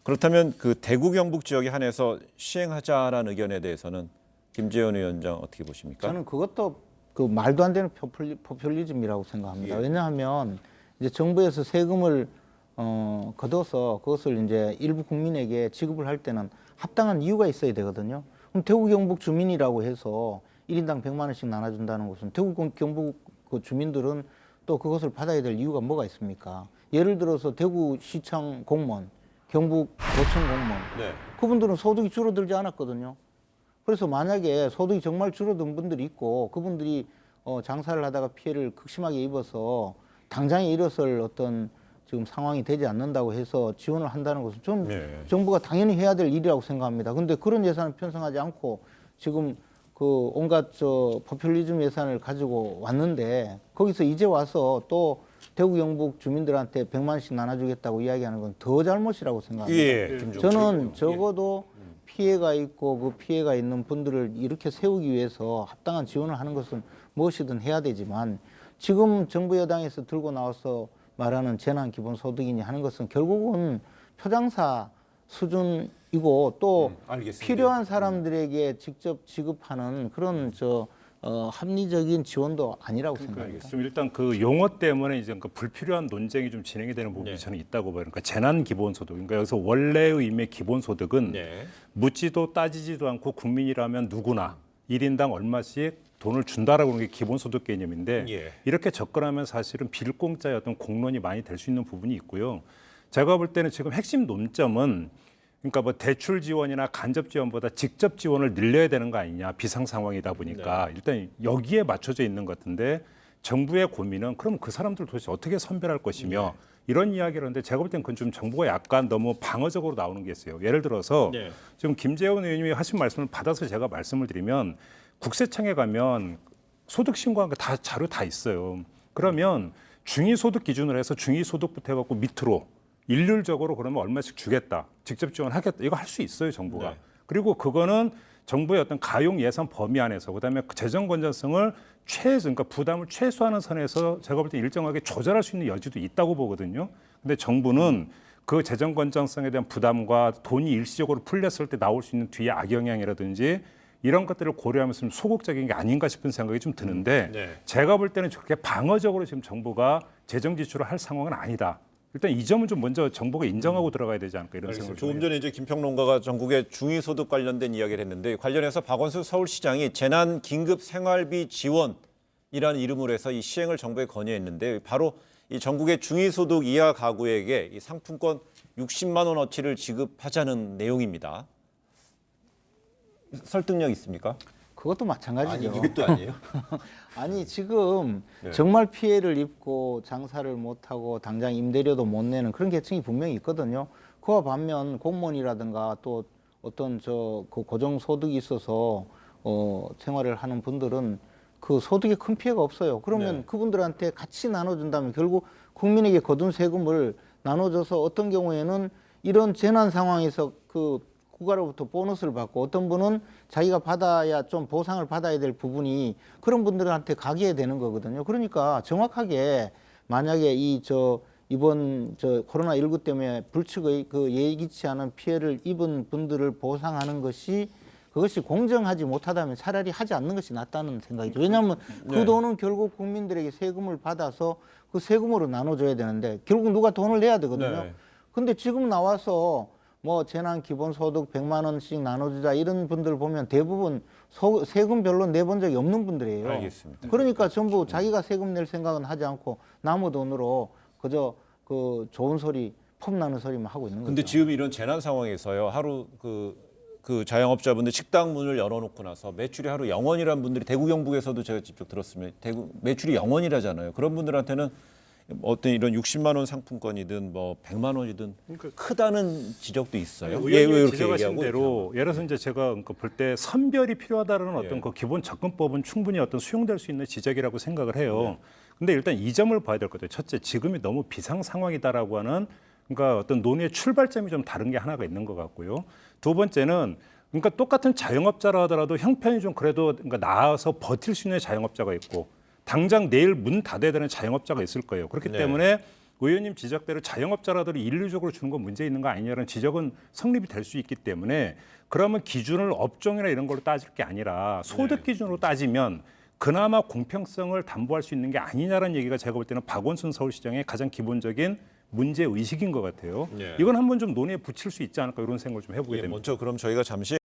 그렇다면 그 대구 경북 지역에 한해서 시행하자라는 의견에 대해서는 김재현 위원장 어떻게 보십니까? 저는 그것도 그 말도 안 되는 포퓰리즘이라고 생각합니다. 예. 왜냐하면 이제 정부에서 세금을 걷어서 그것을 이제 일부 국민에게 지급을 할 때는 합당한 이유가 있어야 되거든요. 그럼 대구 경북 주민이라고 해서 1인당 100만 원씩 나눠준다는 것은 대구 경북 그 주민들은 또 그것을 받아야 될 이유가 뭐가 있습니까? 예를 들어서 대구시청 공무원, 경북도청 공무원, 네. 그분들은 소득이 줄어들지 않았거든요. 그래서 만약에 소득이 정말 줄어든 분들이 있고 그분들이 장사를 하다가 피해를 극심하게 입어서 당장에 일어설 어떤 지금 상황이 되지 않는다고 해서 지원을 한다는 것은 좀 네. 정부가 당연히 해야 될 일이라고 생각합니다. 근데 그런 예산을 편성하지 않고 지금 그 온갖 포퓰리즘 예산을 가지고 왔는데 거기서 이제 와서 또 대구 경북 주민들한테 100만 원씩 나눠주겠다고 이야기하는 건 더 잘못이라고 생각합니다. 예, 김종필 저는 의원님. 적어도 피해가 있고 그 피해가 있는 분들을 이렇게 세우기 위해서 합당한 지원을 하는 것은 무엇이든 해야 되지만 지금 정부 여당에서 들고 나와서 말하는 재난 기본소득이니 하는 것은 결국은 표장사 수준이고 또 알겠습니다. 필요한 사람들에게 직접 지급하는 그런 합리적인 지원도 아니라고 생각합니다. 좀 일단 그 용어 때문에 이제 그 불필요한 논쟁이 좀 진행이 되는 부분이 네. 저는 있다고 봐요. 그러니까 재난 기본소득. 그러니까 여기서 원래의 의미의 기본소득은 네. 묻지도 따지지도 않고 국민이라면 누구나 1인당 얼마씩 돈을 준다라고 하는 게 기본소득 개념인데 예. 이렇게 접근하면 사실은 빌공짜의 어떤 공론이 많이 될 수 있는 부분이 있고요. 제가 볼 때는 지금 핵심 논점은 그러니까 뭐 대출 지원이나 간접 지원보다 직접 지원을 늘려야 되는 거 아니냐, 비상 상황이다 보니까 일단 여기에 맞춰져 있는 것 같은데 정부의 고민은 그럼 그 사람들 도대체 어떻게 선별할 것이며 이런 이야기를 하는데 제가 볼 때는 그건 좀 정부가 약간 너무 방어적으로 나오는 게 있어요. 예를 들어서 네. 지금 김재원 의원님이 하신 말씀을 받아서 제가 말씀을 드리면 국세청에 가면 소득 신고한 거 다 자료 다 있어요. 그러면 중위소득 기준으로 해서 중위소득부터 해갖고 밑으로 일률적으로 그러면 얼마씩 주겠다, 직접 지원하겠다, 이거 할 수 있어요 정부가. 네. 그리고 그거는 정부의 어떤 가용 예산 범위 안에서 그다음에 재정 건전성을 그러니까 부담을 최소화하는 선에서 제가 볼 때 일정하게 조절할 수 있는 여지도 있다고 보거든요. 근데 정부는 그 재정 건전성에 대한 부담과 돈이 일시적으로 풀렸을 때 나올 수 있는 뒤에 악영향이라든지 이런 것들을 고려하면서 좀 소극적인 게 아닌가 싶은 생각이 좀 드는데 네. 제가 볼 때는 저렇게 방어적으로 지금 정부가 재정 지출을 할 상황은 아니다. 일단 이 점은 좀 먼저 정부가 인정하고 들어가야 되지 않을까 이런 생각을 조금 좀 전에 이제 김평론가가 전국의 중위소득 관련된 이야기를 했는데 관련해서 박원순 서울시장이 재난 긴급 생활비 지원이라는 이름으로 해서 이 시행을 정부에 건의했는데 바로 이 전국의 중위소득 이하 가구에게 이 상품권 60만 원어치를 지급하자는 내용입니다. 설득력 있습니까? 그것도 마찬가지죠. 이것도 아니에요? 아니 지금 네. 정말 피해를 입고 장사를 못하고 당장 임대료도 못 내는 그런 계층이 분명히 있거든요. 그와 반면 공무원이라든가 또 어떤 그 고정 소득이 있어서 생활을 하는 분들은 그 소득에 큰 피해가 없어요. 그러면 네. 그분들한테 같이 나눠준다면 결국 국민에게 거둔 세금을 나눠줘서 어떤 경우에는 이런 재난 상황에서 그 국가로부터 보너스를 받고 어떤 분은 자기가 받아야 좀 보상을 받아야 될 부분이 그런 분들한테 가게 되는 거거든요. 그러니까 정확하게 만약에 이번 코로나19 때문에 불측의 그 예기치 않은 피해를 입은 분들을 보상하는 것이 그것이 공정하지 못하다면 차라리 하지 않는 것이 낫다는 생각이죠. 왜냐하면 그 네. 돈은 결국 국민들에게 세금을 받아서 그 세금으로 나눠줘야 되는데 결국 누가 돈을 내야 되거든요. 네. 근데 지금 나와서 뭐 재난 기본소득 100만 원씩 나눠주자 이런 분들 보면 대부분 세금 별로 내본 적이 없는 분들이에요. 알겠습니다. 그러니까 전부 자기가 세금 낼 생각은 하지 않고 남의 돈으로 그저 그 좋은 소리 폼나는 소리만 하고 있는 근데 거죠. 지금 이런 재난 상황에서요. 하루 그 자영업자분들 식당 문을 열어놓고 나서 매출이 하루 0원이라는 분들이 대구 경북에서도 제가 직접 들었으면 매출이 0원이라잖아요. 그런 분들한테는 어떤 이런 60만 원 상품권이든 뭐 100만 원이든 크다는 지적도 있어요. 왜 의원님이 이렇게 지적하신 얘기하고 대로 예를 들어서 이제 제가 볼 때 선별이 필요하다는 어떤 예. 그 기본 접근법은 충분히 어떤 수용될 수 있는 지적이라고 생각을 해요. 근데 일단 이 점을 봐야 될 것 같아요. 첫째, 지금이 너무 비상 상황이다라고 하는 그러니까 어떤 논의의 출발점이 좀 다른 게 하나가 있는 것 같고요. 두 번째는 그러니까 똑같은 자영업자라 하더라도 형편이 좀 그래도 그러니까 나아서 버틸 수 있는 자영업자가 있고 당장 내일 문 닫아야 되는 자영업자가 있을 거예요. 그렇기 네. 때문에 의원님 지적대로 자영업자라도 일률적으로 주는 건 문제 있는 거 아니냐는 지적은 성립이 될 수 있기 때문에 그러면 기준을 업종이나 이런 걸로 따질 게 아니라 소득 기준으로 따지면 그나마 공평성을 담보할 수 있는 게 아니냐라는 얘기가 제가 볼 때는 박원순 서울시장의 가장 기본적인 문제 의식인 것 같아요. 네. 이건 한번 좀 논의에 붙일 수 있지 않을까 이런 생각을 좀 해보게 됩니다. 먼저 그럼 저희가 잠시